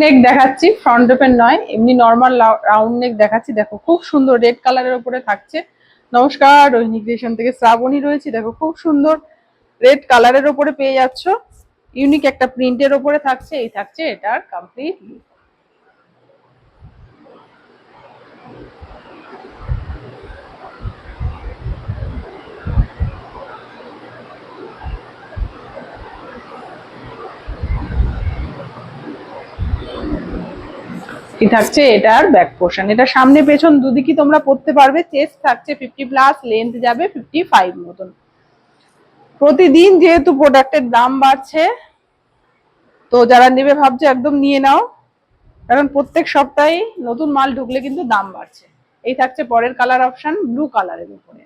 নেক দেখাচ্ছি, front open নয়, এমনি নর্মাল রাউন্ড নেক দেখাচ্ছি। দেখো খুব সুন্দর রেড কালারের উপরে থাকছে। নমস্কার, রোহিণী ক্রিয়েশন থেকে শ্রাবণী রয়েছে। দেখো খুব সুন্দর রেড কালারের উপরে পেয়ে যাচ্ছ, ইউনিক একটা প্রিন্টের উপরে থাকছে। এই থাকছে এটার কমপ্লিট লুক। এই থাকছে এটার ব্যাক পোর্শন। এটা সামনে পেছন দুদিকই তোমরা পরতে পারবে। চেস্ট থাকছে 50+, লেন্থ যাবে 55 মতন। প্রতিদিন যেহেতু প্রোডাক্টের দাম বাড়ছে, তো যারা নেবে ভাবছে একদম নিয়ে নাও, কারণ প্রত্যেক সপ্তাহে নতুন মাল ঢুকলে কিন্তু দাম বাড়ছে। এই থাকছে পরের কালার অপশন, ব্লু কালারের উপরে।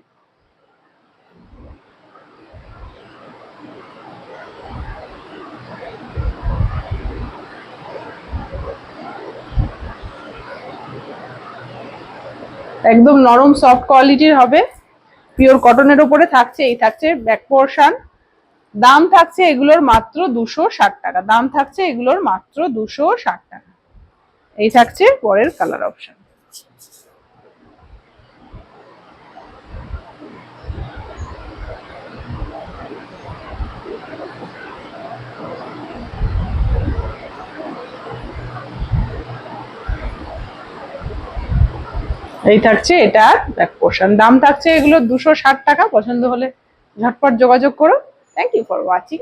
একদম নরম সফট কোয়ালিটির হবে, পিওর কটনের উপরে থাকছে। এই থাকছে ব্যাক পোর্শন। দাম থাকছে এগুলোর মাত্র 260 টাকা। দাম থাকছে এগুলোর মাত্র 260 টাকা। এই থাকছে পরের কালার অপশন। এই থাকছে এটার ব্যাক পোর্শন। দাম থাকছে এগুলো 260 টাকা। পছন্দ হলে ঝটপট যোগাযোগ করো। Thank you for watching.